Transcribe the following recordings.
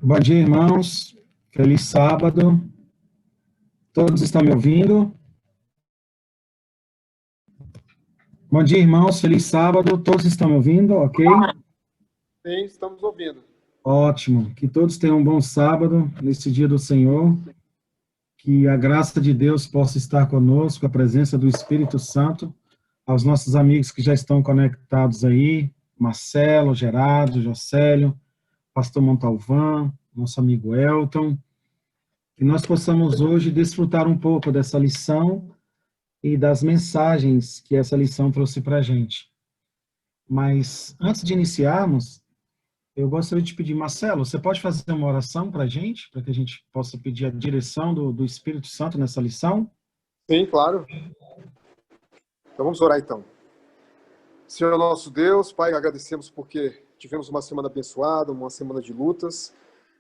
Bom dia, irmãos. Feliz sábado. Todos estão me ouvindo? Bom dia, irmãos. Feliz sábado. Todos estão me ouvindo? Ok? Sim, estamos ouvindo. Ótimo. Que todos tenham um bom sábado nesse dia do Senhor. Que a graça de Deus possa estar conosco, a presença do Espírito Santo. Aos nossos amigos que já estão conectados aí, Marcelo, Gerardo, Jocélio, Pastor Montalvão, nosso amigo Elton. Que nós possamos hoje desfrutar um pouco dessa lição e das mensagens que essa lição trouxe para a gente. Mas, antes de iniciarmos, eu gostaria de pedir, Marcelo, você pode fazer uma oração para a gente, para que a gente possa pedir a direção do Espírito Santo nessa lição? Sim, claro. Então vamos orar então. Senhor nosso Deus, Pai, agradecemos porque tivemos uma semana abençoada, uma semana de lutas,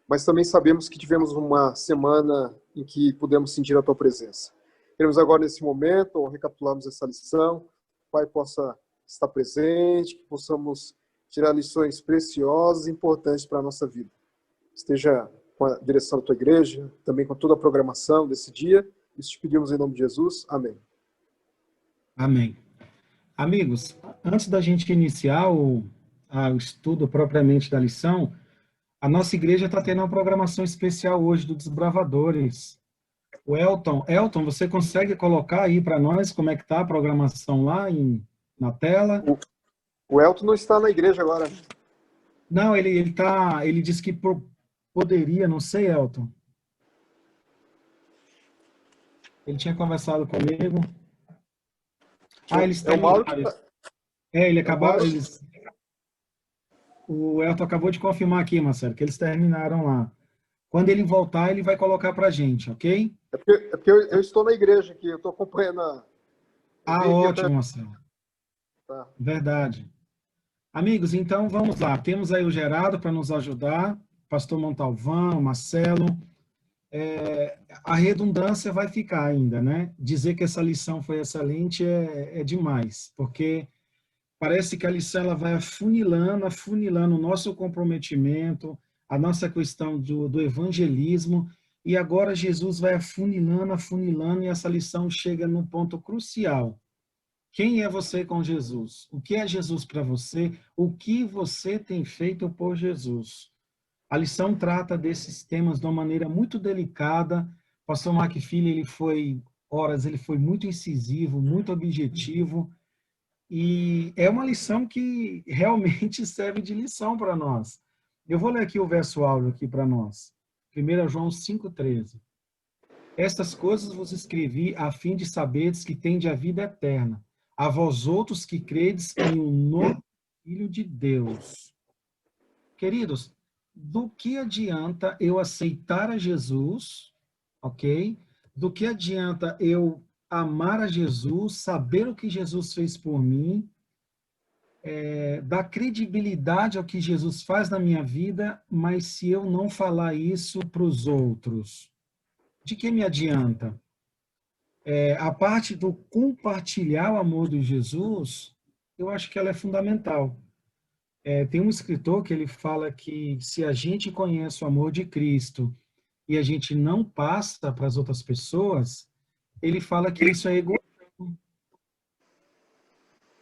mas também sabemos que tivemos uma semana em que pudemos sentir a Tua presença. Queremos agora, nesse momento, recapitularmos essa lição, Pai possa estar presente, que possamos tirar lições preciosas e importantes para a nossa vida. Esteja com a direção da Tua igreja, também com toda a programação desse dia. Isso te pedimos em nome de Jesus. Amém. Amém. Amigos, antes da gente iniciar o estudo propriamente da lição, a nossa igreja está tendo uma programação especial hoje do Desbravadores. O Elton, você consegue colocar aí para nós como é que está a programação lá na tela? O Elton não está na igreja agora. Não, ele disse que poderia, não sei, Elton. Ele tinha conversado comigo. Eles terminaram. Ele acabou. O Elton acabou de confirmar aqui, Marcelo, que eles terminaram lá. Quando ele voltar, ele vai colocar para a gente, ok? É porque eu estou na igreja aqui, eu estou acompanhando a. Ótimo, Marcelo. Tá. Verdade. Amigos, então vamos lá. Temos aí o Gerardo para nos ajudar, Pastor Montalvão, Marcelo. A redundância vai ficar ainda, né? Dizer que essa lição foi excelente é demais, porque parece que a lição ela vai afunilando o nosso comprometimento, a nossa questão do evangelismo, e agora Jesus vai afunilando, e essa lição chega no ponto crucial. Quem é você com Jesus? O que é Jesus para você? O que você tem feito por Jesus? A lição trata desses temas de uma maneira muito delicada. O pastor Mark Filho, ele foi muito incisivo, muito objetivo, e é uma lição que realmente serve de lição para nós. Eu vou ler aqui o verso áureo aqui para nós. 1 João 5,13. Estas coisas vos escrevi a fim de saberdes que tendes a vida eterna, a vós outros que credes em um novo Filho de Deus. Queridos, do que adianta eu aceitar a Jesus, ok? Do que adianta eu amar a Jesus, saber o que Jesus fez por mim, dar credibilidade ao que Jesus faz na minha vida, mas se eu não falar isso para os outros, de que me adianta? A parte do compartilhar o amor de Jesus, eu acho que ela é fundamental. Tem um escritor que ele fala que se a gente conhece o amor de Cristo e a gente não passa para as outras pessoas, ele fala que isso é egoísmo.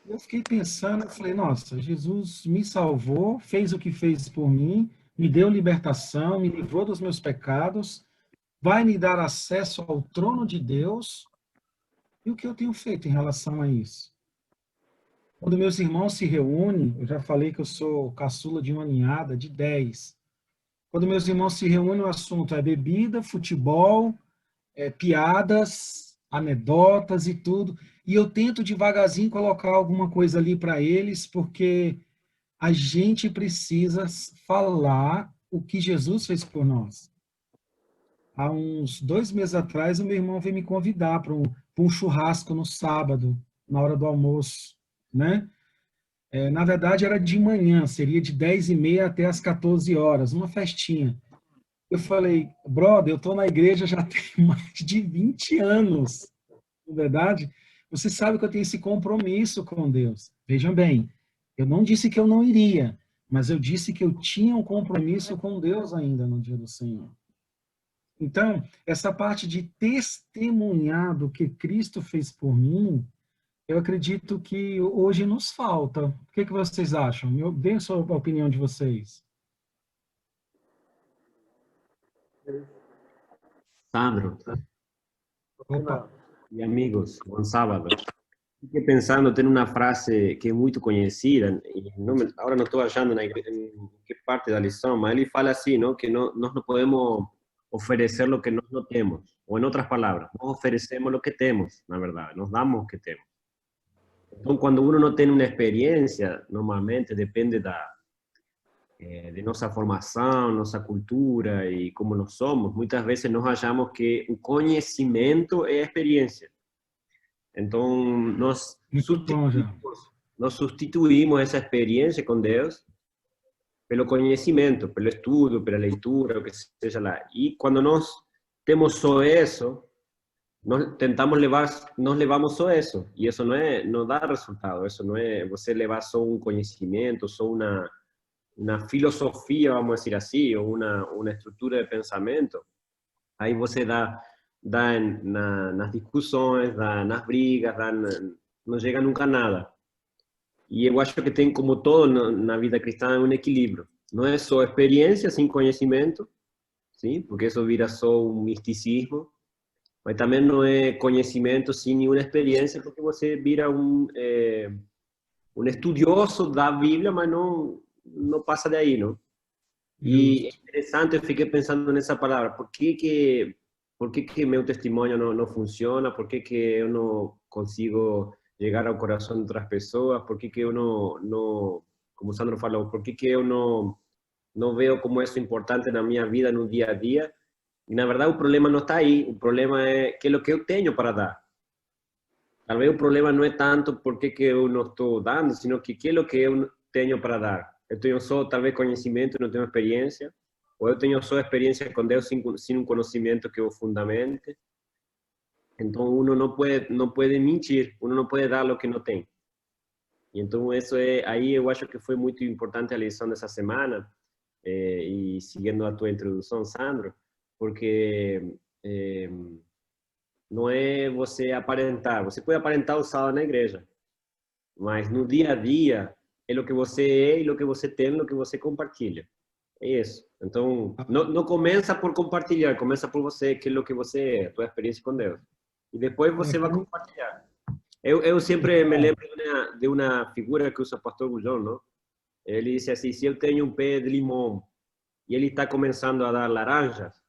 Eu fiquei pensando, eu falei, nossa, Jesus me salvou, fez o que fez por mim, me deu libertação, me livrou dos meus pecados, vai me dar acesso ao trono de Deus, e o que eu tenho feito em relação a isso? Quando meus irmãos se reúnem, eu já falei que eu sou caçula de uma ninhada de 10. Quando meus irmãos se reúnem, o assunto é bebida, futebol, piadas, anedotas e tudo. E eu tento devagarzinho colocar alguma coisa ali para eles, porque a gente precisa falar o que Jesus fez por nós. Há uns 2 meses atrás, o meu irmão veio me convidar para um churrasco no sábado, na hora do almoço, né? Na verdade, era de manhã, seria de 10h30 até as 14 horas, uma festinha. Eu falei, brother, eu estou na igreja já tem mais de 20 anos, na verdade. Você sabe que eu tenho esse compromisso com Deus. Vejam bem, eu não disse que eu não iria, mas eu disse que eu tinha um compromisso com Deus ainda no dia do Senhor. Então, essa parte de testemunhar do que Cristo fez por mim, eu acredito que hoje nos falta. O que vocês acham? Dê a sua opinião de vocês. Sandro Opa. y amigos, buen sábado. Fiquei pensando, tem uma frase que é muito conhecida, e agora não estou achando em que parte da lição, mas ele fala assim, ¿no? Que nós não podemos oferecer o que nós não temos. Ou, em outras palavras, nós oferecemos o que temos, na verdade, nós damos o que temos. Então, quando uno não tem uma experiência, normalmente depende de nossa formação, nossa cultura e como nós somos. Muitas vezes nós achamos que o conhecimento é a experiência. Então, nós substituímos essa experiência com Deus pelo conhecimento, pelo estudo, pela leitura, o que seja lá. E quando nós temos só isso, nós levamos só isso. E isso não dá resultado. Isso não é você levar só um conhecimento, só uma filosofia, vamos dizer assim, ou uma estrutura de pensamento. Aí você dá nas discussões, nas brigas, não chega nunca a nada. E eu acho que tem, como todo na vida cristã, um equilíbrio. Não é só experiência sem conhecimento, sim, porque isso vira só um misticismo, mas também não é conhecimento sem nenhuma experiência, porque você vira um estudioso da Bíblia, mas não passa daí, não? E é interessante, eu fiquei pensando nessa palavra, por que meu testemunho não funciona? Por que eu não consigo chegar ao coração de outras pessoas? Por que eu não, como o Sandro falou, por que eu não vejo como isso é importante na minha vida, no dia a dia? E, na verdade, o problema não está aí. O problema é que é o que eu tenho para dar. Talvez o problema não é tanto por que eu não estou dando, sino que é o que eu tenho para dar. Eu tenho só, talvez, conhecimento, não tenho experiência. Ou eu tenho só experiência com Deus sem um conhecimento que o fundamente. Então, uno não pode mentir, uno não pode dar o que não tem. E então, aí eu acho que foi muito importante a lição dessa semana, e seguindo a tua introdução, Sandro, porque não é você aparentar. Você pode aparentar o sábado na igreja, mas no dia a dia é o que você é e o que você tem, o que você compartilha. É isso. Então, não começa por compartilhar, começa por você, que é o que você é, a tua experiência com Deus. E depois você vai compartilhar. Eu sempre me lembro de uma figura que usa o pastor Gujão, não? Ele disse assim, se eu tenho um pé de limão e ele está começando a dar laranjas,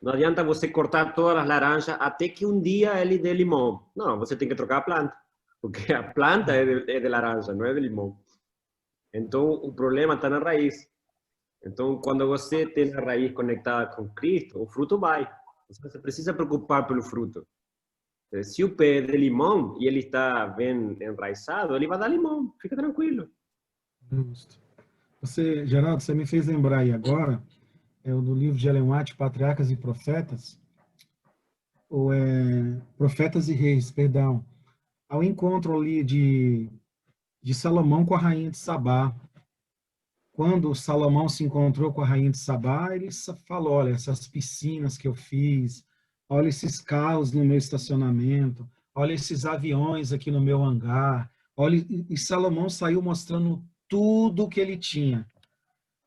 não adianta você cortar todas as laranjas até que um dia ele dê limão. Não, você tem que trocar a planta, porque a planta é de laranja, não é de limão. Então, o problema está na raiz. Então, quando você tem a raiz conectada com Cristo, o fruto vai. Você precisa preocupar pelo fruto. Se o pé é de limão e ele está bem enraizado, ele vai dar limão. Fica tranquilo. Justo. Geraldo, você me fez lembrar aí agora, do livro de Ellen White, Patriarcas e Profetas, ou Profetas e Reis, perdão, ao encontro ali de Salomão com a rainha de Sabá. Quando Salomão se encontrou com a rainha de Sabá, ele falou, olha, essas piscinas que eu fiz, olha esses carros no meu estacionamento, olha esses aviões aqui no meu hangar, olha, e Salomão saiu mostrando tudo o que ele tinha.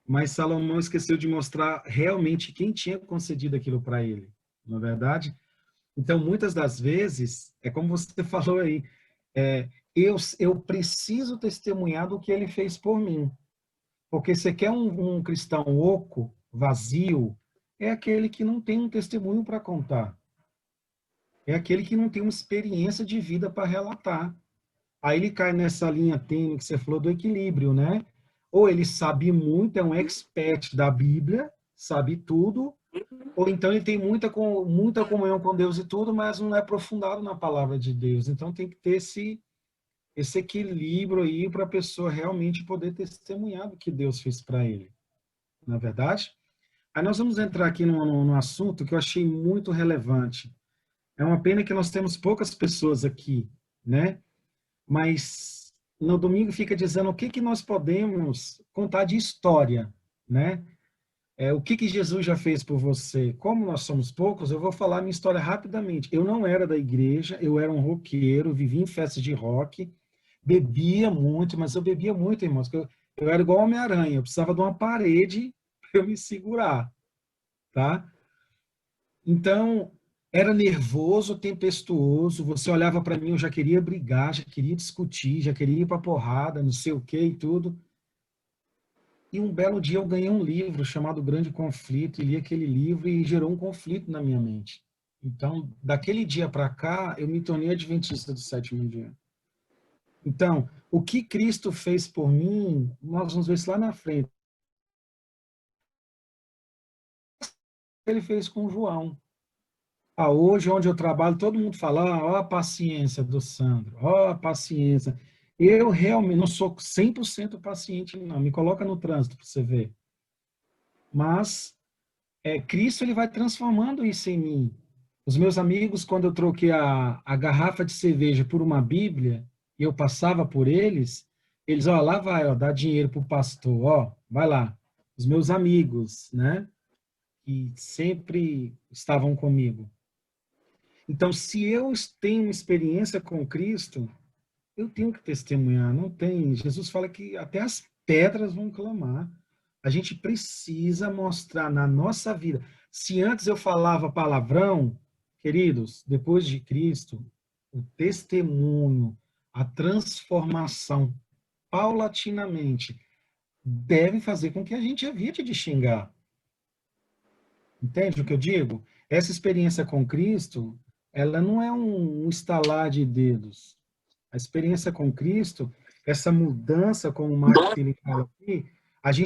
Mas Salomão esqueceu de mostrar realmente quem tinha concedido aquilo para ele, não é verdade? Então, muitas das vezes, é como você falou aí, eu preciso testemunhar do que ele fez por mim. Porque você quer um cristão oco, vazio, é aquele que não tem um testemunho para contar. É aquele que não tem uma experiência de vida para relatar. Aí ele cai nessa linha tênue que você falou do equilíbrio, né? Ou ele sabe muito, é um expert da Bíblia, sabe tudo, ou então ele tem muita comunhão com Deus e tudo, mas não é aprofundado na palavra de Deus. Então tem que ter esse equilíbrio aí para a pessoa realmente poder testemunhar do que Deus fez para ele. Na verdade? Aí nós vamos entrar aqui num assunto que eu achei muito relevante. É uma pena que nós temos poucas pessoas aqui, né? Mas no domingo fica dizendo o que que nós podemos contar de história, né? O que que Jesus já fez por você? Como nós somos poucos, eu vou falar minha história rapidamente. Eu não era da igreja, eu era um roqueiro, vivia em festas de rock, bebia muito, mas eu bebia muito, irmãos, porque eu era igual Homem-Aranha, eu precisava de uma parede para eu me segurar, tá? Então, era nervoso, tempestuoso, você olhava para mim, eu já queria brigar, já queria discutir, já queria ir para porrada, não sei o que e tudo. E um belo dia eu ganhei um livro chamado Grande Conflito, e li aquele livro e gerou um conflito na minha mente. Então, daquele dia para cá, eu me tornei adventista do sétimo dia. Então, o que Cristo fez por mim, nós vamos ver isso lá na frente. Ele fez com João. Hoje, onde eu trabalho, todo mundo fala, ó a paciência do Sandro, ó a paciência. Eu realmente não sou 100% paciente, não. Me coloca no trânsito para você ver. Mas Cristo ele vai transformando isso em mim. Os meus amigos, quando eu troquei a garrafa de cerveja por uma Bíblia, e eu passava por eles, eles, ó, lá vai, ó, dar dinheiro para o pastor, ó, vai lá. Os meus amigos, né, que sempre estavam comigo. Então, se eu tenho uma experiência com Cristo, eu tenho que testemunhar, não tem. Jesus fala que até as pedras vão clamar. A gente precisa mostrar na nossa vida. Se antes eu falava palavrão, queridos, depois de Cristo, o testemunho, a transformação, paulatinamente, deve fazer com que a gente evite de xingar. Entende o que eu digo? Essa experiência com Cristo, ela não é um estalar de dedos. A experiência com Cristo, essa mudança, como o Marcos ele fala aqui, nós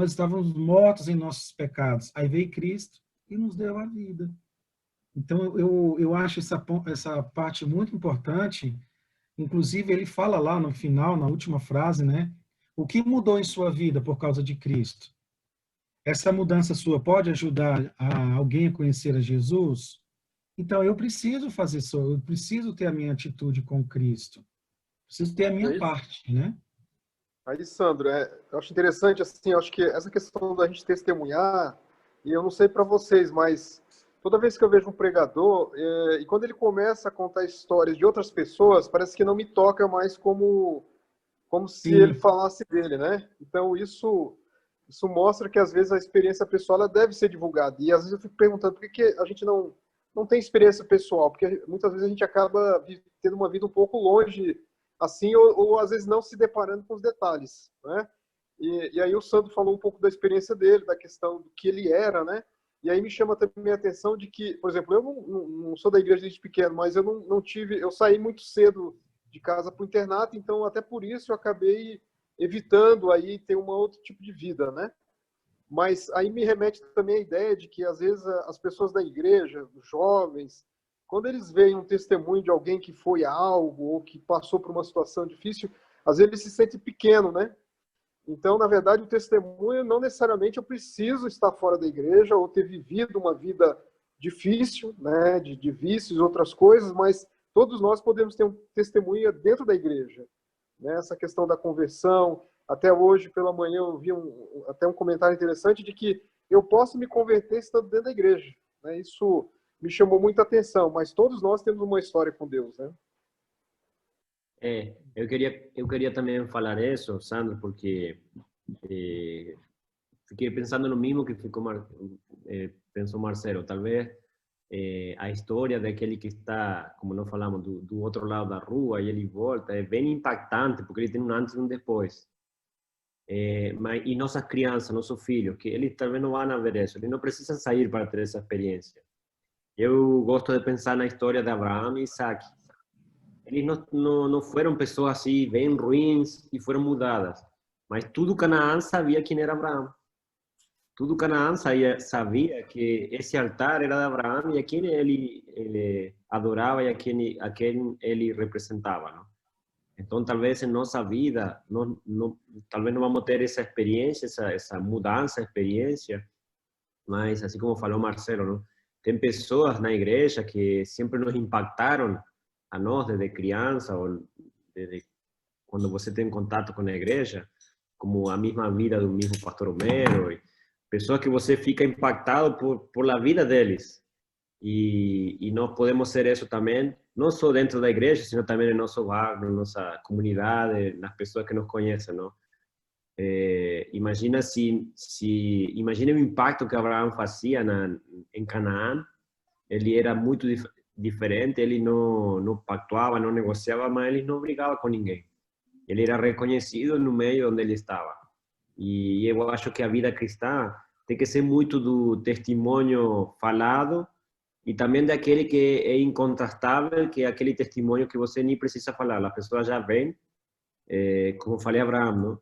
estávamos mortos em nossos pecados. Aí veio Cristo e nos deu a vida. Então, eu acho essa parte muito importante. Inclusive, ele fala lá no final, na última frase, né? O que mudou em sua vida por causa de Cristo? Essa mudança sua pode ajudar alguém a conhecer a Jesus? Então, eu preciso fazer isso, eu preciso ter a minha atitude com Cristo. Preciso ter a minha parte, né? Aí, Sandro, eu acho interessante, assim, eu acho que essa questão da gente testemunhar, e eu não sei para vocês, mas toda vez que eu vejo um pregador, e quando ele começa a contar histórias de outras pessoas, parece que não me toca mais como se ele falasse dele, né? Então, isso mostra que, às vezes, a experiência pessoal ela deve ser divulgada. E, às vezes, eu fico perguntando por que a gente não tem experiência pessoal, porque muitas vezes a gente acaba tendo uma vida um pouco longe, assim, ou às vezes não se deparando com os detalhes, né? E aí o Sandro falou um pouco da experiência dele, da questão do que ele era, né? E aí me chama também a atenção de que, por exemplo, eu não sou da igreja desde pequeno, mas eu saí muito cedo de casa para o internato, então até por isso eu acabei evitando aí ter um outro tipo de vida, né? Mas aí me remete também a ideia de que, às vezes, as pessoas da igreja, os jovens, quando eles veem um testemunho de alguém que foi a algo ou que passou por uma situação difícil, às vezes eles se sentem pequeno, né? Então, na verdade, o testemunho não necessariamente eu preciso estar fora da igreja ou ter vivido uma vida difícil, né, de vícios e outras coisas, mas todos nós podemos ter um testemunho dentro da igreja, né? Essa questão da conversão. Até hoje, pela manhã, eu vi até um comentário interessante de que eu posso me converter estando dentro da igreja, né? Isso me chamou muita atenção, mas todos nós temos uma história com Deus, né? Eu queria também falar isso, Sandro, porque fiquei pensando no mesmo que pensou Marcelo. Talvez a história daquele que está, como nós falamos, do outro lado da rua e ele volta, é bem impactante, porque ele tem um antes e um depois. E nossas crianças, nossos filhos, que eles talvez não vão ver isso, eles não precisam sair para ter essa experiência. Eu gosto de pensar na história de Abraão e Isaac. Eles não foram pessoas assim, bem ruins e foram mudadas. Mas tudo Canaã sabia quem era Abraão. Tudo Canaã sabia que esse altar era de Abraão e a quem ele adorava e a quem ele representava, não? Então, talvez em nossa vida, talvez não vamos ter essa experiência, essa mudança, experiência, mas assim como falou Marcelo, não? Tem pessoas na igreja que sempre nos impactaram a nós desde criança ou desde quando você tem contato com a igreja, como a mesma vida do mesmo pastor Homero, e pessoas que você fica impactado por a vida deles. E nós podemos ser isso também, não só dentro da igreja, sino também no nosso bar, na nossa comunidade, nas pessoas que nos conhecem, não? Imagina imagina o impacto que Abraão fazia em Canaã. Ele era muito diferente, ele não pactuava, não negociava, mas ele não brigava com ninguém. Ele era reconhecido no meio onde ele estava. E eu acho que a vida cristã tem que ser muito do testemunho falado e também daquele que é incontrastável, que é aquele testemunho que você nem precisa falar. A pessoa já vem, como falei Abraão, não?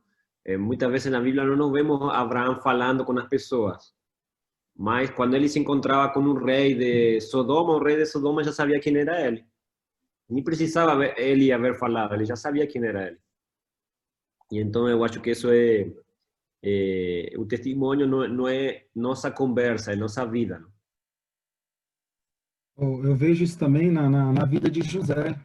Muitas vezes na Bíblia não vemos Abraão falando com as pessoas, mas quando ele se encontrava com um rei de Sodoma, o rei de Sodoma já sabia quem era ele. Nem precisava ele haver falado, ele já sabia quem era ele. E então eu acho que isso o testemunho não é nossa conversa, é nossa vida. Não? Eu vejo isso também na vida de José.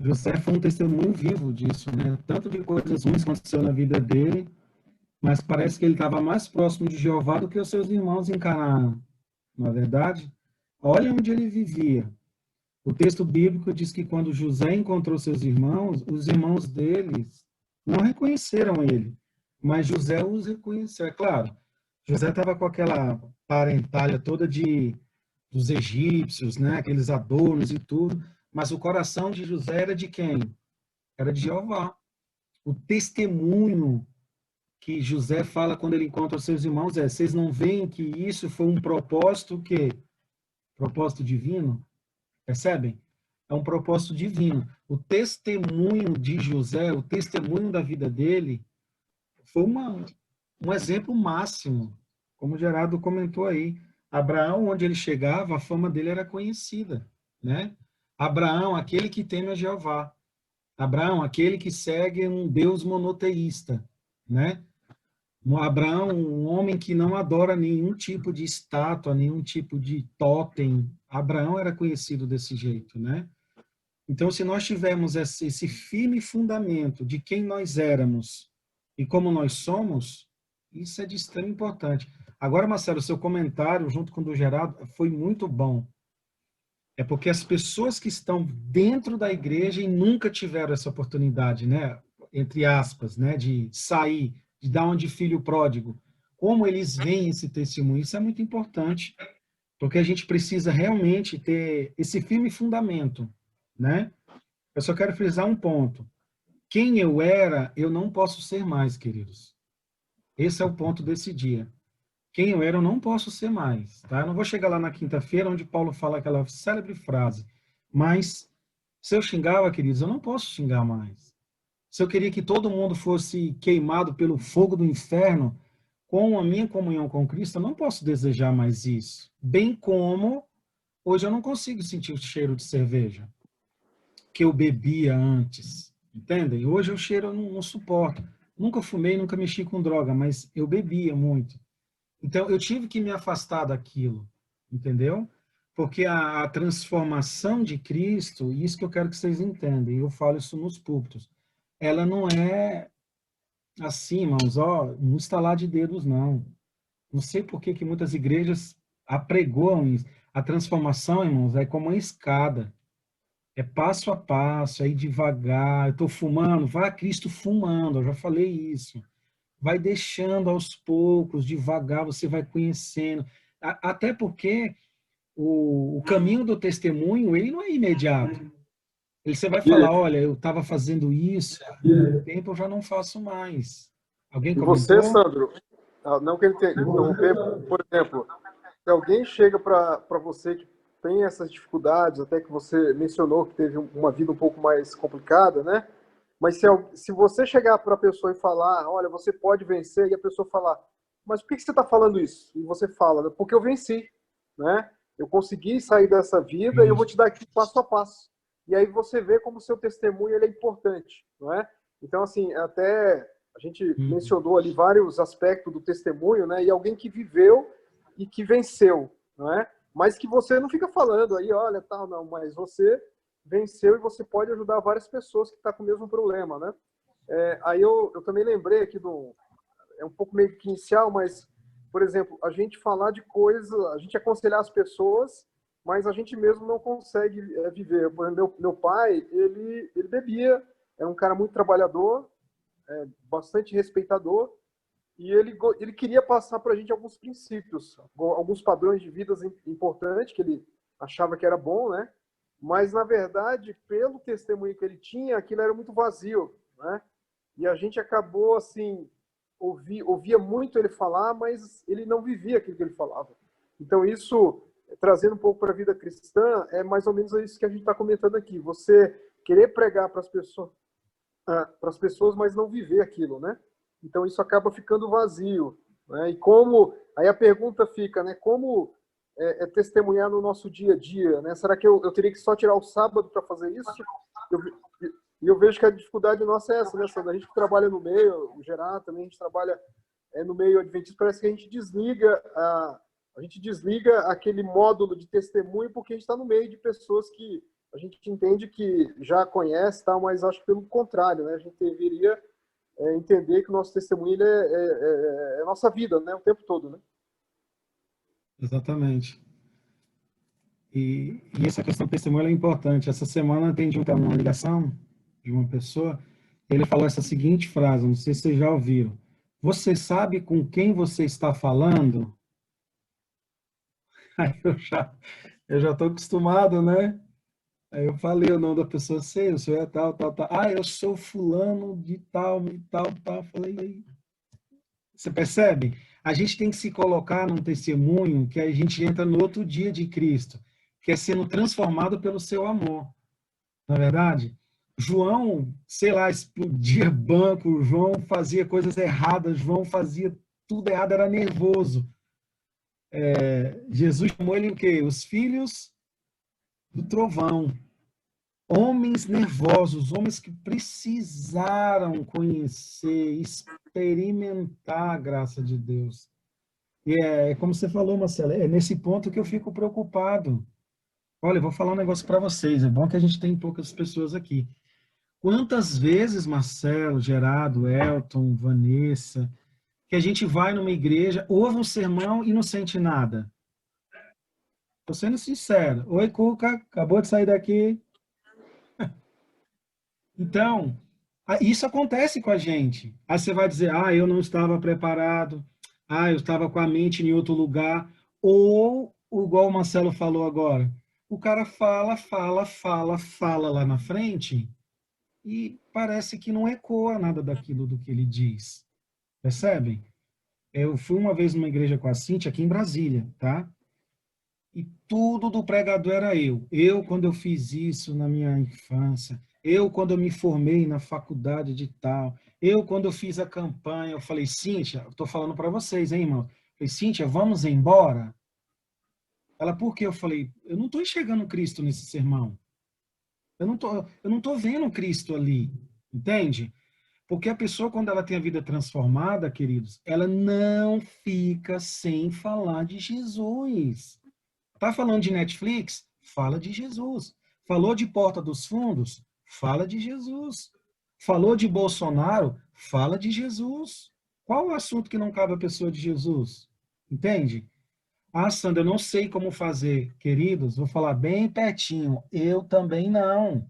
José foi um testemunho vivo disso, né? Tanto de coisas ruins que aconteceu na vida dele, mas parece que ele estava mais próximo de Jeová do que os seus irmãos em Canaã. Na verdade, olha onde ele vivia. O texto bíblico diz que quando José encontrou seus irmãos, os irmãos deles não reconheceram ele, mas José os reconheceu. É claro, José estava com aquela parentalha toda dos egípcios, né? Aqueles adornos e tudo, mas o coração de José era de quem? Era de Jeová. O testemunho que José fala quando ele encontra os seus irmãos vocês não veem que isso foi um propósito que propósito divino? Percebem? É um propósito divino. O testemunho de José, o testemunho da vida dele, foi um exemplo máximo, como o Gerardo comentou aí. Abraão, onde ele chegava, a fama dele era conhecida, né? Abraão, aquele que teme a Jeová. Abraão, aquele que segue um Deus monoteísta, né? Abraão, um homem que não adora nenhum tipo de estátua, nenhum tipo de totem. Abraão era conhecido desse jeito, né? Então, se nós tivermos esse firme fundamento de quem nós éramos e como nós somos, isso é de extrema importância. Agora, Marcelo, seu comentário, junto com o do Gerardo, foi muito bom. É porque as pessoas que estão dentro da igreja e nunca tiveram essa oportunidade, né? Entre aspas, né? De sair, de dar um de filho pródigo. Como eles veem esse testemunho? Isso é muito importante, porque a gente precisa realmente ter esse firme fundamento, né? Eu só quero frisar um ponto. Quem eu era, eu não posso ser mais, queridos. Esse é o ponto desse dia. Quem eu era, eu não posso ser mais. Tá? Eu não vou chegar lá na quinta-feira, onde Paulo fala aquela célebre frase. Mas, se eu xingava, queridos, eu não posso xingar mais. Se eu queria que todo mundo fosse queimado pelo fogo do inferno, com a minha comunhão com Cristo, eu não posso desejar mais isso. Bem como, hoje eu não consigo sentir o cheiro de cerveja que eu bebia antes. Entendem? Hoje o cheiro eu não suporto. Nunca fumei, nunca mexi com droga, mas eu bebia muito. Então, eu tive que me afastar daquilo, entendeu? Porque a transformação de Cristo, e isso que eu quero que vocês entendam, eu falo isso nos púlpitos, ela não é assim, irmãos, ó, um estalar de dedos, não. Não sei por que muitas igrejas apregoam isso. A transformação, irmãos, é como uma escada. É passo a passo, é ir devagar. Eu estou fumando, vá a Cristo fumando, eu já falei isso. Vai deixando aos poucos, devagar, você vai conhecendo. Até porque o caminho do testemunho, ele não é imediato. Você vai falar, olha, eu estava fazendo isso, há um tempo eu já não faço mais. Alguém E comentou? você, Sandro, não quero interromper, por exemplo, se alguém chega para você que tem essas dificuldades, até que você mencionou que teve uma vida um pouco mais complicada, né? Mas se você chegar para a pessoa e falar, olha, você pode vencer, e a pessoa falar, mas por que você está falando isso? E você fala, porque eu venci, né? Eu consegui sair dessa vida e eu vou te dar aqui passo a passo. E aí você vê como o seu testemunho ele é importante, não é? Então, assim, até a gente mencionou ali vários aspectos do testemunho, né? E alguém que viveu e que venceu, não é? Mas que você não fica falando aí, olha, tal, não, mas você venceu e você pode ajudar várias pessoas que estão com o mesmo problema, né? Aí eu também lembrei aqui é um pouco meio que inicial, mas, por exemplo, a gente falar de coisa, a gente aconselhar as pessoas, mas a gente mesmo não consegue viver. Por exemplo, meu pai, ele bebia, era um cara muito trabalhador, bastante respeitador, e ele queria passar para a gente alguns princípios, alguns padrões de vida importantes que ele achava que era bom, né? Mas, na verdade, pelo testemunho que ele tinha, aquilo era muito vazio, né? E a gente acabou, assim, ouvia muito ele falar, mas ele não vivia aquilo que ele falava. Então, isso, trazendo um pouco para a vida cristã, é mais ou menos isso que a gente está comentando aqui. Você querer pregar para as pessoas, mas não viver aquilo, né? Então, isso acaba ficando vazio, né? E aí a pergunta fica, né? Como testemunhar no nosso dia a dia, né? Será que eu teria que só tirar o sábado para fazer isso? Eu vejo que a dificuldade nossa é essa, né, Sandra? A gente que trabalha no meio, o Gerard também, a gente trabalha no meio adventista, parece que a gente desliga aquele módulo de testemunho porque a gente está no meio de pessoas que a gente entende que já conhece, tá? Mas acho que pelo contrário, né? A gente deveria entender que o nosso testemunho é a nossa vida, né? O tempo todo, né? Exatamente. E essa questão do testemunho é importante. Essa semana eu atendi uma ligação de uma pessoa, ele falou essa seguinte frase, não sei se vocês já ouviram. Você sabe com quem você está falando? Aí eu já estou acostumado, né? Aí eu falei o nome da pessoa, sei, o senhor é tal, tal, tal. Ah, eu sou fulano de tal, de tal, tal. Falei, você percebe? A gente tem que se colocar num testemunho que a gente entra no outro dia de Cristo, que é sendo transformado pelo seu amor. Na verdade, João, sei lá, explodia banco, João fazia coisas erradas, João fazia tudo errado, era nervoso. Jesus chamou ele o quê? Os filhos do trovão. Homens nervosos, homens que precisaram conhecer, experimentar a graça de Deus. E é como você falou, Marcelo, é nesse ponto que eu fico preocupado. Olha, eu vou falar um negócio para vocês, é bom que a gente tem poucas pessoas aqui. Quantas vezes, Marcelo, Gerardo, Elton, Vanessa, que a gente vai numa igreja, ouve um sermão e não sente nada? Estou sendo sincero. Oi, Cuca, acabou de sair daqui. Então, isso acontece com a gente. Aí você vai dizer, eu não estava preparado, eu estava com a mente em outro lugar. Ou, igual o Marcelo falou agora, o cara fala lá na frente e parece que não ecoa nada daquilo do que ele diz. Percebem? Eu fui uma vez numa igreja com a Cíntia aqui em Brasília, tá? E tudo do pregador era eu. Eu, quando eu fiz isso na minha infância. Eu, quando eu me formei na faculdade de tal. Eu, quando eu fiz a campanha, eu falei, Cíntia, eu estou falando para vocês, hein, irmão? Eu falei, Cíntia, vamos embora? Ela, por quê? Eu falei, eu não estou enxergando Cristo nesse sermão. Eu não tô vendo Cristo ali. Entende? Porque a pessoa, quando ela tem a vida transformada, queridos, ela não fica sem falar de Jesus. Tá falando de Netflix? Fala de Jesus. Falou de Porta dos Fundos? Fala de Jesus. Falou de Bolsonaro? Fala de Jesus. Qual o assunto que não cabe à pessoa de Jesus? Entende? Sandra, eu não sei como fazer. Queridos, vou falar bem pertinho. Eu também não.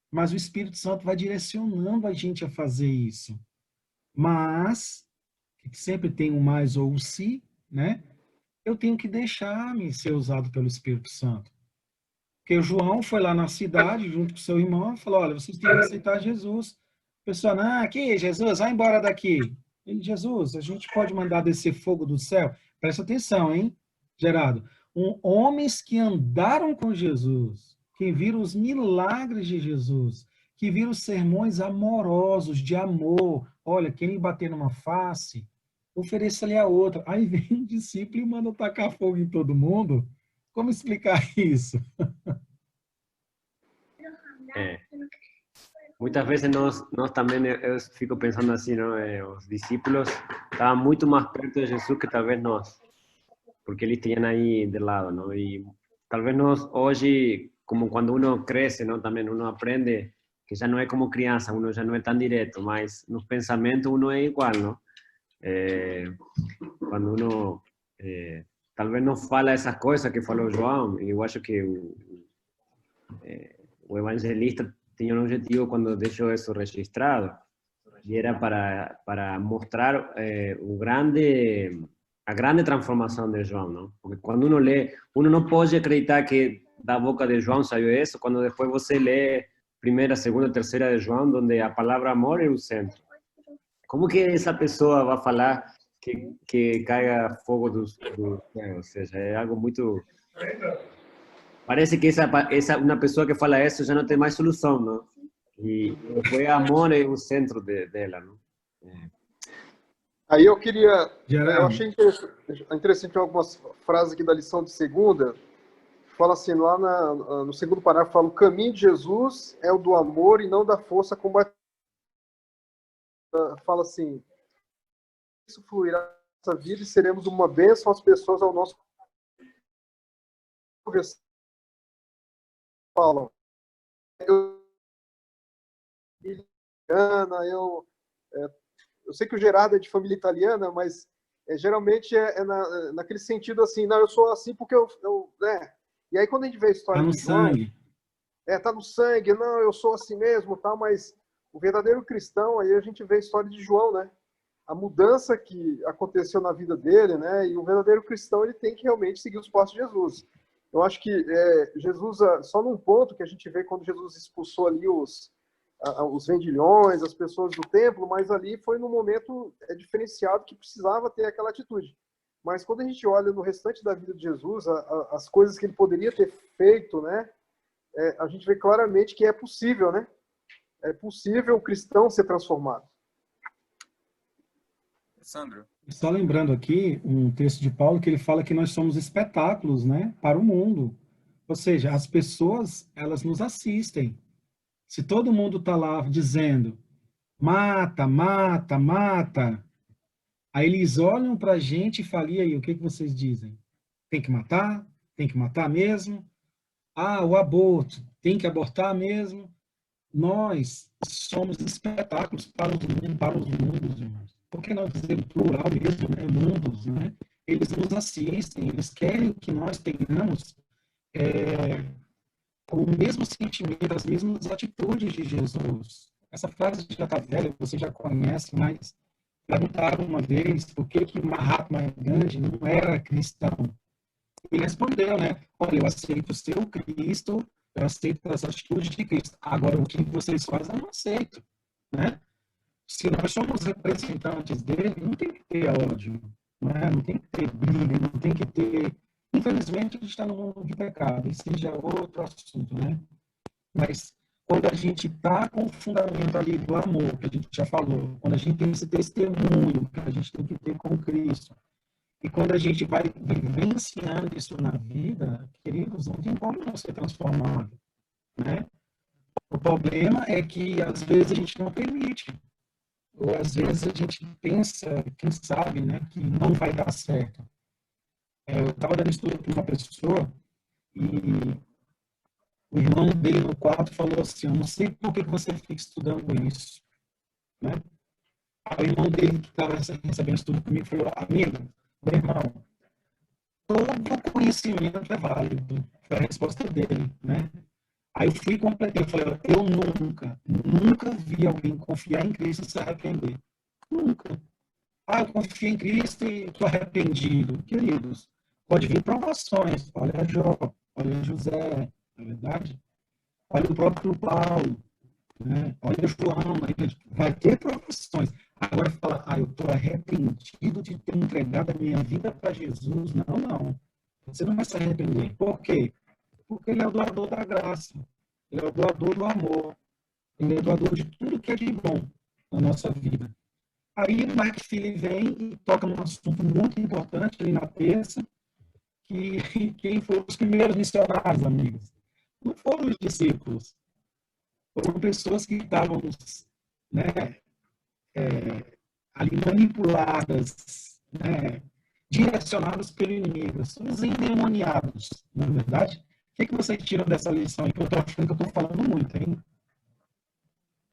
Mas o Espírito Santo vai direcionando a gente a fazer isso. Mas, que sempre tem um mais ou um se, né? Eu tenho que deixar-me ser usado pelo Espírito Santo. Porque o João foi lá na cidade, junto com seu irmão, e falou, olha, vocês têm que aceitar Jesus. O pessoal, aqui, Jesus, vai embora daqui. Ele, Jesus, a gente pode mandar descer fogo do céu? Presta atenção, hein, Gerardo? Homens que andaram com Jesus, que viram os milagres de Jesus, que viram os sermões amorosos, de amor. Olha, quem lhe bater numa face, ofereça-lhe a outra. Aí vem um discípulo e manda tacar fogo em todo mundo. Como explicar isso? Muitas vezes nós também, eu fico pensando assim, não? Os discípulos estavam muito mais perto de Jesus que talvez nós, porque eles tinham aí de lado, não? E talvez nós hoje, como quando uno cresce, não? Também uno aprende que já não é como criança, uno já não é tão direto, mas nos pensamentos uno é igual, não? Quando uno talvez não fala essas coisas que falou João, eu acho que o evangelista tinha um objetivo quando deixou isso registrado, e era para mostrar a grande transformação de João, não? Porque quando uno lê, uno não pode acreditar que da boca de João saiu isso, quando depois você lê primeira, segunda, terceira de João, onde a palavra amor é o centro. Como que essa pessoa vai falar que caiga fogo do céu? Ou seja, é algo muito... Parece que uma pessoa que fala isso já não tem mais solução, não? E o amor é o centro dela, não? Aí eu queria... Geraldo. Eu achei interessante algumas frases aqui da lição de segunda. Fala assim, lá no segundo parágrafo, fala: o caminho de Jesus é o do amor e não da força combatida. Fala assim: isso fluirá na nossa vida e seremos uma bênção às pessoas ao nosso... Falam: eu sei que o Gerardo é de família italiana, mas geralmente naquele sentido assim, não, eu sou assim porque né? E aí quando a gente vê a história Tá no de João, sangue. Tá no sangue, não, eu sou assim mesmo, tal, mas o verdadeiro cristão, aí a gente vê a história de João, né? A mudança que aconteceu na vida dele, né? E o verdadeiro cristão, ele tem que realmente seguir os passos de Jesus. Eu acho que Jesus, só num ponto que a gente vê quando Jesus expulsou ali os vendilhões, as pessoas do templo, mas ali foi num momento diferenciado que precisava ter aquela atitude. Mas quando a gente olha no restante da vida de Jesus, as coisas que ele poderia ter feito, né? A gente vê claramente que é possível, né? É possível o cristão ser transformado. Sandro. Só lembrando aqui um texto de Paulo que ele fala que nós somos espetáculos, né, para o mundo. Ou seja, as pessoas, elas nos assistem. Se todo mundo está lá dizendo mata, mata, mata, aí eles olham para a gente e falam: e aí, o que vocês dizem? Tem que matar? Tem que matar mesmo? Ah, o aborto, tem que abortar mesmo? Nós somos espetáculos para os mundos, irmãos. Por que não dizer o plural mesmo, né? Mundos, né? Eles nos assistem, eles querem que nós tenhamos o mesmo sentimento, as mesmas atitudes de Jesus. Essa frase já está velha, você já conhece, mas perguntaram uma vez por que Mahatma Gandhi não era cristão. Ele respondeu, né? Olha, eu aceito ser o Cristo, eu aceito as atitudes de Cristo. Agora, o que vocês fazem, eu não aceito, né? Se nós somos representantes dele, não tem que ter ódio, né? Não tem que ter briga, não tem que ter... Infelizmente, a gente está no mundo de pecado, isso já é outro assunto, né? Mas quando a gente está com o fundamento ali do amor, que a gente já falou, quando a gente tem esse testemunho que a gente tem que ter com Cristo, e quando a gente vai vivenciando isso na vida, queridos, não tem como não ser transformado, né? O problema é que, às vezes, a gente não permite. Ou, às vezes, a gente pensa, quem sabe, né, que não vai dar certo. Eu estava dando estudo para uma pessoa e o irmão dele no quarto falou assim: eu não sei por que você fica estudando isso, né? Aí o irmão dele que estava recebendo estudo comigo falou: amigo, meu irmão, todo conhecimento é válido. Foi a resposta dele, né? Aí eu fui e completei, eu falei: eu nunca vi alguém confiar em Cristo e se arrepender. Nunca. Ah, eu confio em Cristo e estou arrependido. Queridos, pode vir provações. Olha Jó, olha José, na verdade. Olha o próprio Paulo, né? Olha João, vai ter provações. Agora fala: eu estou arrependido de ter entregado a minha vida para Jesus. Não, não. Você não vai se arrepender. Por quê? Porque ele é o doador da graça. Ele é o doador do amor. Ele é o doador de tudo que é de bom na nossa vida. Aí o Mark Philly vem e toca num assunto muito importante ali na terça, que quem foram os primeiros missionários, amigos? Não foram os discípulos. Foram pessoas que estavam, né, ali manipuladas, né, direcionadas pelo inimigo. São os endemoniados, na verdade. que vocês tiram dessa lição aí? Que eu estou achando que eu estou falando muito, hein?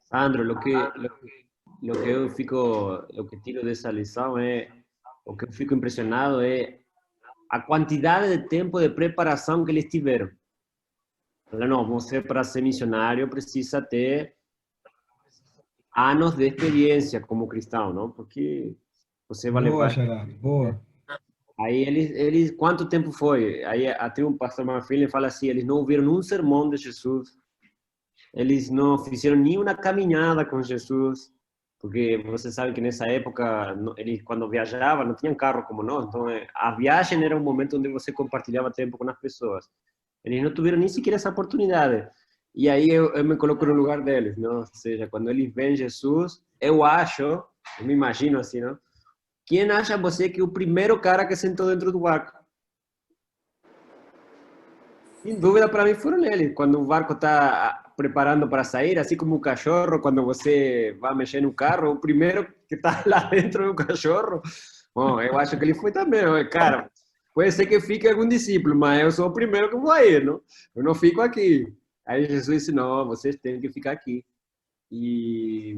Sandro, lo que tiro dessa lição é, o que eu fico impressionado é a quantidade de tempo de preparação que eles tiveram. Não, você para ser missionário precisa ter anos de experiência como cristão, não? Porque você vai Boa, levar. Gerardo, boa. Aí quanto tempo foi? Aí até um pastor Marfim fala assim, eles não ouviram um sermão de Jesus, eles não fizeram nenhuma caminhada com Jesus, porque você sabe que nessa época, eles quando viajavam, não tinham carro como nós, então a viagem era um momento onde você compartilhava tempo com as pessoas. Eles não tiveram nem sequer essa oportunidade. E aí eu me coloco no lugar deles, não? Ou seja, quando eles veem Jesus, eu me imagino assim, não? Quem acha você que o primeiro cara que sentou dentro do barco? Sem dúvida, para mim, foram eles. Quando o barco está preparando para sair, assim como o cachorro, quando você vai mexer no carro, o primeiro que está lá dentro é o cachorro. Bom, eu acho que ele foi também. Cara, pode ser que fique algum discípulo, mas eu sou o primeiro que vou aí, não? Eu não fico aqui. Aí Jesus disse, não, vocês têm que ficar aqui. E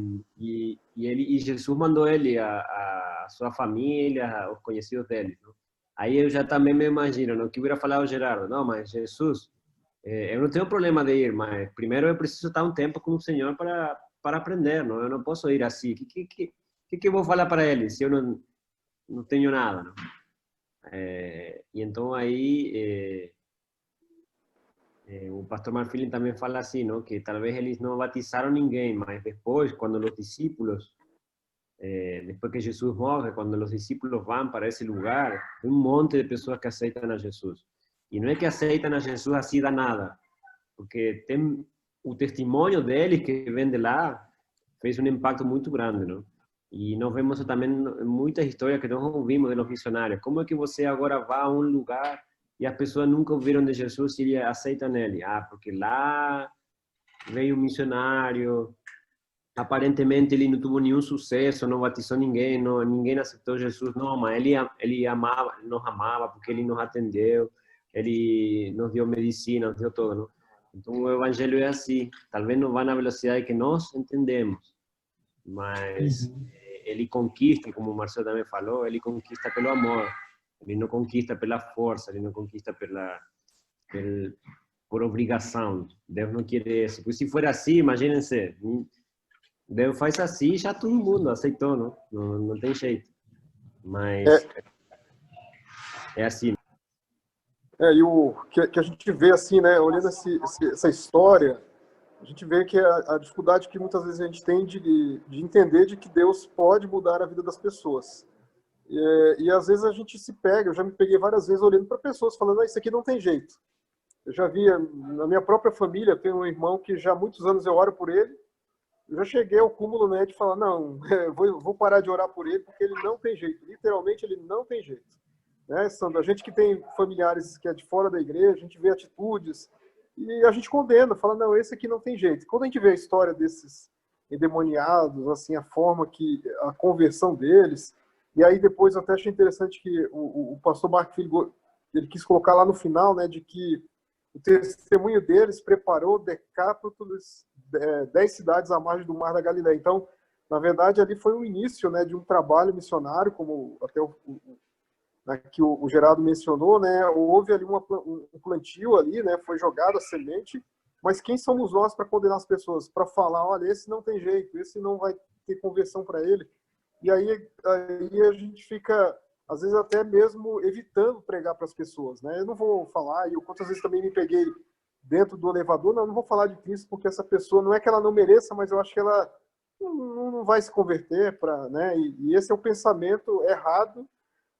Jesus mandou ele, a sua família, os conhecidos dele, não? Aí eu já também me imagino, não que hubiera falado ao Gerardo, não, mas Jesus, eu não tenho problema de ir, mas primeiro eu preciso estar um tempo com o Senhor para aprender, não? Eu não posso ir assim. O que eu vou falar para ele se eu não tenho nada, não? E então aí o pastor Marfilin também fala assim, não? Que talvez eles não batizaram ninguém, mas depois, quando os discípulos después que Jesús morre, cuando los discípulos van para ese lugar, hay un monte de personas que aceitan a Jesús. Y no es que aceitan a Jesús así da nada, porque tem o testemunho deles que vem de lá fez um impacto muito grande, não? E nós vemos também muitas histórias que nós ouvimos de los missionários. Como é que você agora vai a um lugar e as pessoas nunca ouviram de Jesus e aceitam ele? Ah, porque lá veio um missionário, aparentemente ele não teve nenhum sucesso, não batizou ninguém, ninguém aceitou Jesus, não, mas ele amava, nos amava porque ele nos atendeu, ele nos deu medicina, nos deu tudo, não? Então o evangelho é assim, talvez não vá na velocidade que nós entendemos, mas ele conquista, como o Marcelo também falou, ele conquista pelo amor, ele não conquista pela força, ele não conquista por obrigação. Deus não quer isso, porque se for assim, imaginem-se, Deus faz assim, já todo mundo aceitou, não? Não tem jeito. Mas é assim. E o que a gente vê assim, né, olhando essa história, a gente vê que a dificuldade que muitas vezes a gente tem de entender de que Deus pode mudar a vida das pessoas. E às vezes a gente se pega, eu já me peguei várias vezes olhando para pessoas falando, isso aqui não tem jeito. Eu já vi, na minha própria família, tem um irmão que já há muitos anos eu oro por ele, eu já cheguei ao cúmulo, né, de falar, não, vou parar de orar por ele porque ele não tem jeito, literalmente ele não tem jeito. Né, Sandro? A gente que tem familiares que é de fora da igreja, a gente vê atitudes e a gente condena, fala, não, esse aqui não tem jeito. Quando a gente vê a história desses endemoniados, assim, a forma que, a conversão deles, e aí depois eu até achei interessante que o pastor Mark Filho, ele quis colocar lá no final, né, de que o testemunho deles preparou Decápolis, 10 cidades à margem do Mar da Galileia. Então, na verdade, ali foi o início, né, de um trabalho missionário, como até que o Gerardo mencionou, né, houve ali um plantio ali, né, foi jogada a semente, mas quem somos nós para condenar as pessoas? Para falar, olha, esse não tem jeito, esse não vai ter conversão para ele. E aí a gente fica, às vezes, até mesmo evitando pregar para as pessoas, né? Eu não vou falar, e eu quantas vezes também me peguei dentro do elevador, não vou falar de Cristo, porque essa pessoa, não é que ela não mereça, mas eu acho que ela não vai se converter, né? E esse é o pensamento errado,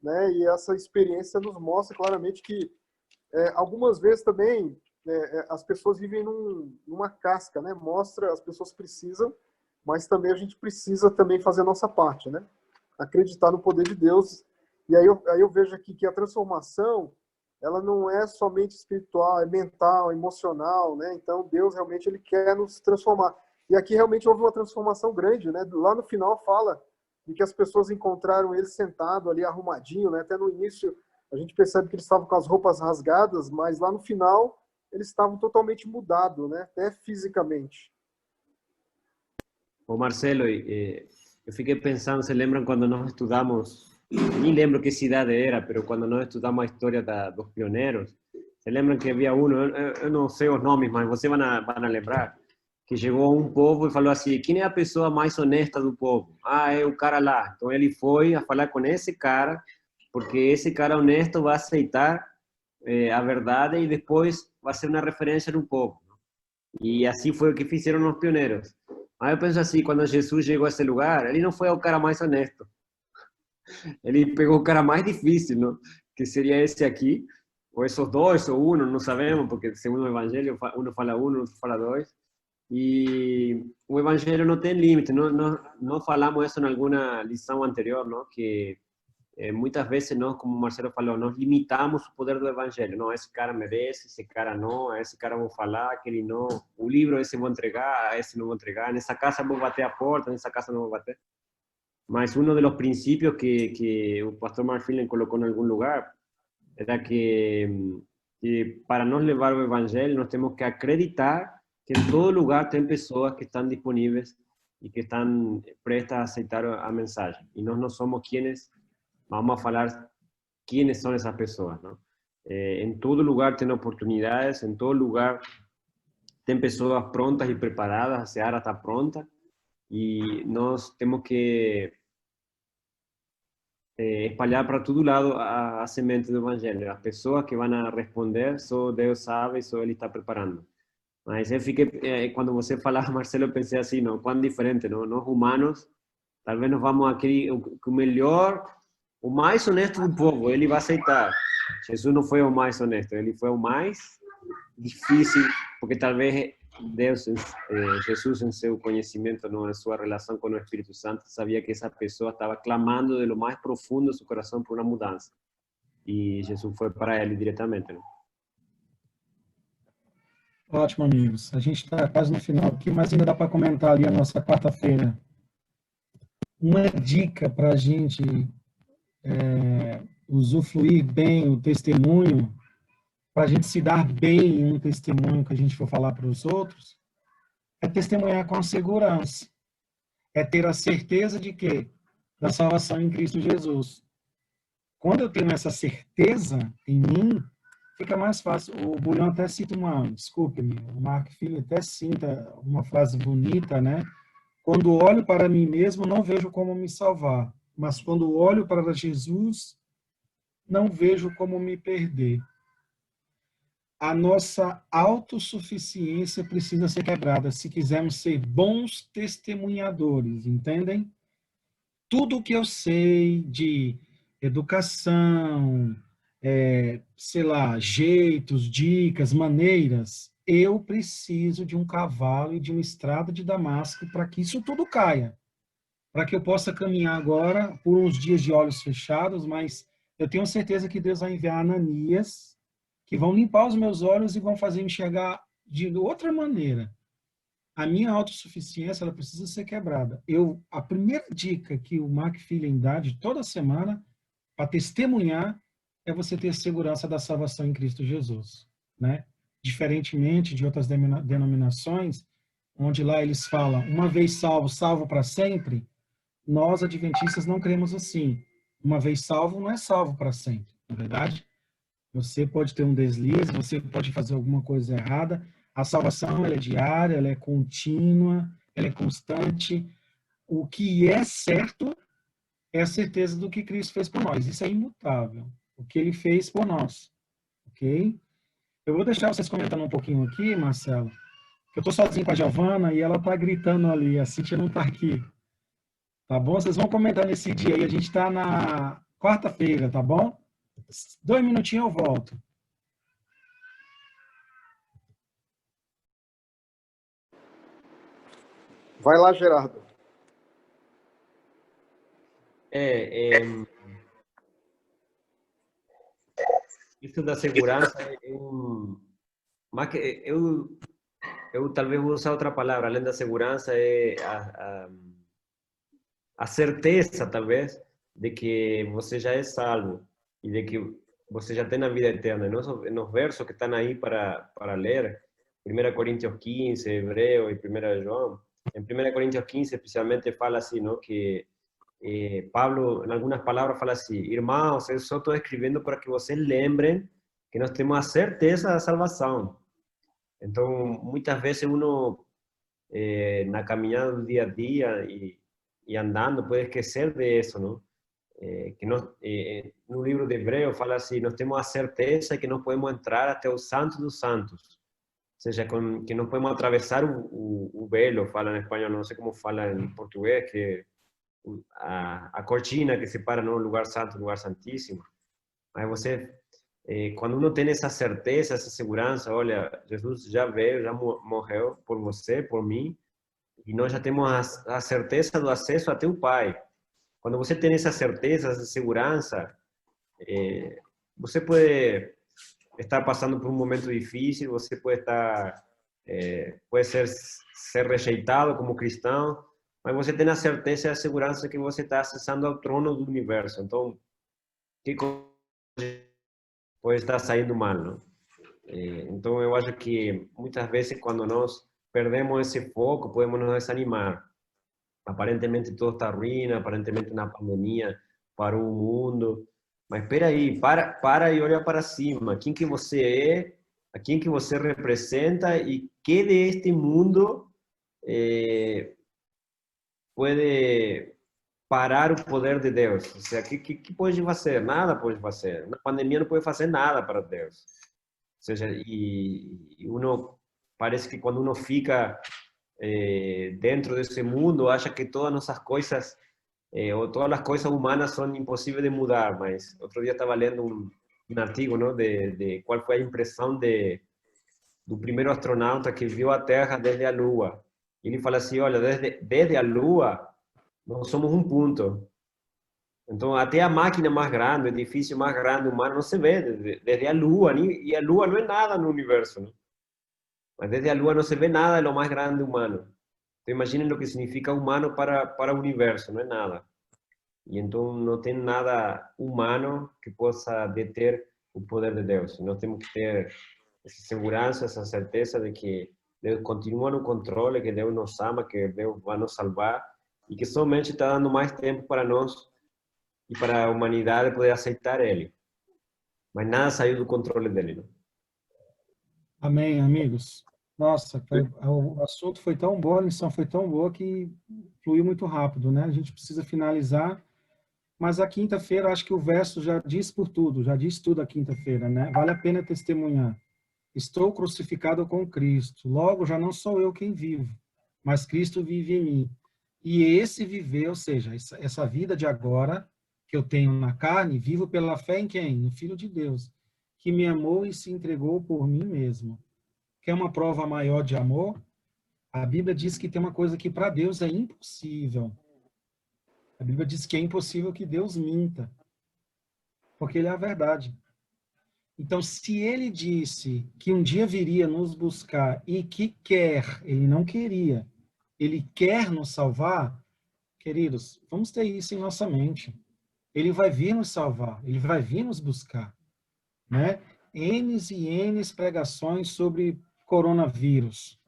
né? E essa experiência nos mostra claramente que algumas vezes também as pessoas vivem numa casca, né? Mostra, as pessoas precisam, mas também a gente precisa também fazer a nossa parte, né? Acreditar no poder de Deus. E aí eu vejo aqui que a transformação, ela não é somente espiritual, é mental, emocional, né? Então Deus realmente ele quer nos transformar. E aqui realmente houve uma transformação grande, né? Lá no final fala de que as pessoas encontraram ele sentado ali arrumadinho, né? Até no início a gente percebe que eles estavam com as roupas rasgadas, mas lá no final eles estavam totalmente mudados, né? Até fisicamente. Ô Marcelo, eu fiquei pensando, se lembram quando nós estudamos, nem lembro que cidade era, mas quando nós estudamos a história dos pioneiros, se lembram que havia um, eu não sei os nomes, mas vocês vão lembrar, que chegou um povo e falou assim, quem é a pessoa mais honesta do povo? Ah, é o cara lá. Então ele foi a falar com esse cara, porque esse cara honesto vai aceitar a verdade e depois vai ser uma referência no povo. E assim foi o que fizeram os pioneiros. Aí eu penso assim, quando Jesus chegou a esse lugar, ele não foi o cara mais honesto. Ele pegou o cara mais difícil, não? Que seria esse aqui, ou esses dois, ou um, não sabemos, porque segundo o Evangelho, um fala um, outro fala dois. E o Evangelho não tem limite. Nós falamos isso em alguma lição anterior, não? Que muitas vezes nós, como o Marcelo falou, nós limitamos o poder do Evangelho. Não, esse cara merece, esse cara não, esse cara vou falar, aquele não. O livro esse vou entregar, esse não vou entregar. Nessa casa vou bater a porta, nessa casa não vou bater. Mas um dos princípios que o pastor Marfillen colocou em algum lugar era que para nós levar o Evangelho, nós temos que acreditar que em todo lugar tem pessoas que estão disponíveis e que estão prestas a aceitar a mensagem. E nós não somos quienes vamos a falar quiénes son esas personas, ¿no? En todo lugar tem oportunidades, en todo lugar tem pessoas prontas e preparadas, a seara está pronta, e nós temos que espalhar para todo lado a semente do Evangelho. As pessoas que vão a responder, só Deus sabe, só Ele está preparando. Mas eu fiquei, quando você falava, Marcelo, eu pensei assim, não, quão diferente, não? Nós humanos, talvez nós vamos aqui, o melhor, o mais honesto do povo, ele vai aceitar. Jesus não foi o mais honesto, ele foi o mais difícil, porque talvez Deus, Jesus em seu conhecimento, não, em sua relação com o Espírito Santo, sabia que essa pessoa estava clamando de lo mais profundo do seu coração por uma mudança. E Jesus foi para ele diretamente. Não? Ótimo, amigos. A gente está quase no final aqui, mas ainda dá para comentar ali a nossa quarta-feira. Uma dica para a gente usufruir bem o testemunho, para a gente se dar bem em um testemunho que a gente for falar para os outros, é testemunhar com segurança. É ter a certeza de quê? Da salvação em Cristo Jesus. Quando eu tenho essa certeza em mim, fica mais fácil. O Bulhão até cita desculpe-me, o Mark Filho até cita uma frase bonita, né? Quando olho para mim mesmo, não vejo como me salvar, mas quando olho para Jesus, não vejo como me perder. A nossa autossuficiência precisa ser quebrada se quisermos ser bons testemunhadores, entendem? Tudo que eu sei de educação, sei lá, jeitos, dicas, maneiras, eu preciso de um cavalo e de uma estrada de Damasco para que isso tudo caia. Para que eu possa caminhar agora por uns dias de olhos fechados, mas eu tenho certeza que Deus vai enviar Ananias, que vão limpar os meus olhos e vão fazer me enxergar de outra maneira. A minha autossuficiência, ela precisa ser quebrada. A primeira dica que o Mark Fillen dá de toda semana para testemunhar é você ter segurança da salvação em Cristo Jesus, né? Diferentemente de outras denominações, onde lá eles falam, uma vez salvo, salvo para sempre, nós, adventistas, não cremos assim. Uma vez salvo, não é salvo para sempre, não é verdade? Você pode ter um deslize, você pode fazer alguma coisa errada. A salvação, ela é diária, ela é contínua, ela é constante. O que é certo é a certeza do que Cristo fez por nós. Isso é imutável. O que ele fez por nós. Ok? Eu vou deixar vocês comentando um pouquinho aqui, Marcelo, que eu estou sozinho com a Giovana e ela está gritando ali. A Cíntia não está aqui. Tá bom? Vocês vão comentar nesse dia aí. A gente está na quarta-feira, tá bom? 2 minutinhos eu volto. Vai lá, Gerardo. Isso da segurança mas que eu talvez vou usar outra palavra, além da segurança, é a certeza, talvez, de que você já é salvo e de que você já tem a vida eterna. Nos versos que estão aí para ler, 1 Coríntios 15, Hebreu e 1 João, em 1 Coríntios 15 especialmente fala assim, não, que Pablo, em algumas palavras, fala assim: irmãos, eu só estou escrevendo para que vocês lembrem que nós temos a certeza da salvação. Então, muitas vezes uno, na caminhada do dia a dia e andando, pode esquecer de isso, não? Que nós, no livro de Hebreu fala assim: nós temos a certeza que não podemos entrar até o Santo dos Santos. Ou seja, que não podemos atravessar o velo, fala em espanhol, não sei como fala em português, que a cortina que separa, no lugar santo do lugar santíssimo. Mas você, quando uno tem essa certeza, essa segurança, olha, Jesus já veio, já morreu por você, por mim, e nós já temos a certeza do acesso até o Pai. Quando você tem essa certeza, essa segurança, você pode estar passando por um momento difícil, você pode estar, pode ser rejeitado como cristão, mas você tem a certeza e a segurança que você está acessando ao trono do universo. Então, que coisa pode estar saindo mal, não? Então, eu acho que muitas vezes quando nós perdemos esse foco, podemos nos desanimar. Aparentemente tudo está ruim, aparentemente na pandemia parou o mundo. Mas espera aí, para e olha para cima. Quem que você é, a quem que você representa e que deste mundo pode parar o poder de Deus. Ou seja, que pode fazer? Nada pode fazer. Na pandemia não pode fazer nada para Deus. Ou seja, e uno parece que quando uno fica dentro desse mundo, acha que todas nossas coisas, ou todas as coisas humanas são impossíveis de mudar, mas outro dia estava lendo um artigo, não, de qual foi a impressão do primeiro astronauta que viu a Terra desde a Lua. Ele fala assim, olha, desde a Lua, nós somos um ponto. Então, até a máquina mais grande, o edifício mais grande humano, não se vê desde a Lua, e a Lua não é nada no universo, né? Mas desde a Lua não se vê nada de lo mais grande humano. Então, imaginem o que significa humano para o universo, não é nada. E então não tem nada humano que possa deter o poder de Deus. Nós temos que ter essa segurança, essa certeza de que Deus continua no controle, que Deus nos ama, que Deus vai nos salvar e que somente está dando mais tempo para nós e para a humanidade poder aceitar Ele. Mas nada saiu do controle dele, não? Amém, amigos. Nossa, o assunto foi tão bom, a lição foi tão boa que fluiu muito rápido, né? A gente precisa finalizar, mas a quinta-feira, acho que o verso já diz por tudo, já diz tudo a quinta-feira, né? Vale a pena testemunhar. Estou crucificado com Cristo, logo já não sou eu quem vivo, mas Cristo vive em mim. E esse viver, ou seja, essa vida de agora que eu tenho na carne, vivo pela fé em quem? No Filho de Deus, que me amou e se entregou por mim mesmo. Quer uma prova maior de amor? A Bíblia diz que tem uma coisa que para Deus é impossível. A Bíblia diz que é impossível que Deus minta, porque Ele é a verdade. Então, se Ele disse que um dia viria nos buscar e que quer, Ele não queria, Ele quer nos salvar, queridos, vamos ter isso em nossa mente. Ele vai vir nos salvar, Ele vai vir nos buscar, né? N's e N's pregações sobre coronavírus.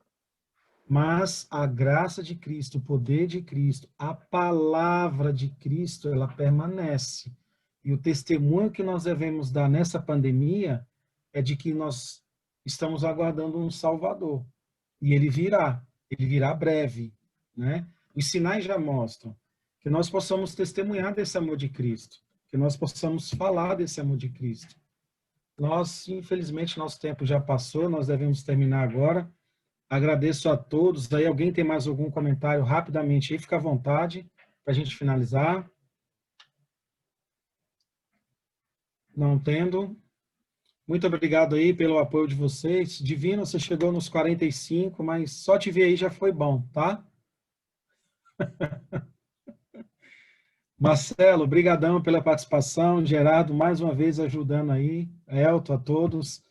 Mas a graça de Cristo, o poder de Cristo, a palavra de Cristo, ela permanece. E o testemunho que nós devemos dar nessa pandemia é de que nós estamos aguardando um Salvador. E ele virá breve, né? Os sinais já mostram que nós possamos testemunhar desse amor de Cristo, que nós possamos falar desse amor de Cristo. Nós, infelizmente, nosso tempo já passou, nós devemos terminar agora. Agradeço a todos. Aí, alguém tem mais algum comentário rapidamente aí? Fica à vontade para a gente finalizar. Não tendo. Muito obrigado aí pelo apoio de vocês. Divino, você chegou nos 45, mas só te ver aí já foi bom, tá? Marcelo, brigadão pela participação. Gerardo, mais uma vez ajudando aí. Elton, a todos.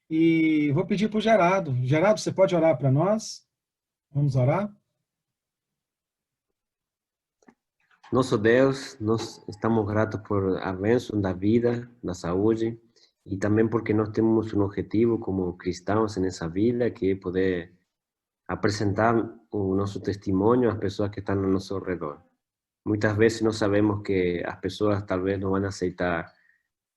E vou pedir para o Gerardo. Gerardo, você pode orar para nós? Vamos orar? Nosso Deus, nós estamos gratos por a bênção da vida, da saúde, e também porque nós temos um objetivo como cristãos nessa vida, que é poder apresentar o nosso testemunho às pessoas que estão ao nosso redor. Muitas vezes nós sabemos que as pessoas talvez não vão aceitar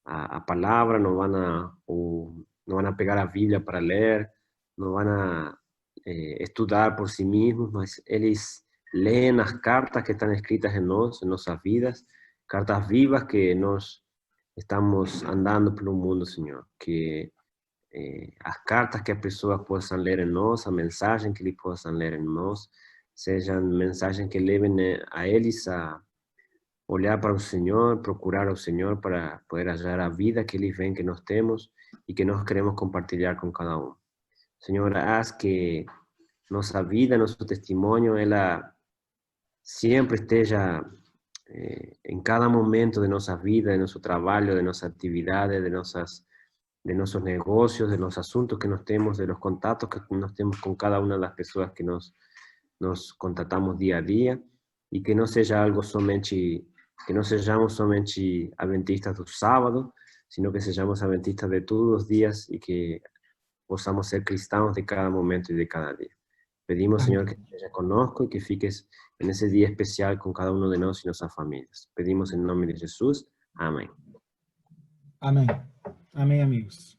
a palavra, não vão pegar a Bíblia para ler, não vão estudar por si mesmos, mas eles leem as cartas que estão escritas em nossas vidas, cartas vivas que nós estamos andando pelo mundo, Senhor. Que as cartas que as pessoas possam ler em nós, a mensagem que eles possam ler em nós, sejam mensagens que levem a eles a olhar para o Senhor, procurar ao Senhor para poder achar a vida que eles veem que nós temos e que nós queremos compartilhar com cada um. Senhor, haz que nossa vida, nosso testemunho, ela sempre esteja em cada momento de nossa vida, de nosso trabalho, de nossa atividade, de nossos negócios, de los asuntos que nós temos, de los contatos que nós temos com cada uma das pessoas que nos contatamos dia a dia, e que não seja algo somente, que não sejamos somente adventistas do sábado, sino que sejamos adventistas de todos os dias e que possamos ser cristãos de cada momento e de cada dia. Pedimos, Senhor, que esteja conosco e que fiques nesse dia especial com cada um de nós e nossas famílias. Pedimos em nome de Jesus. Amém. Amém. Amém, amigos.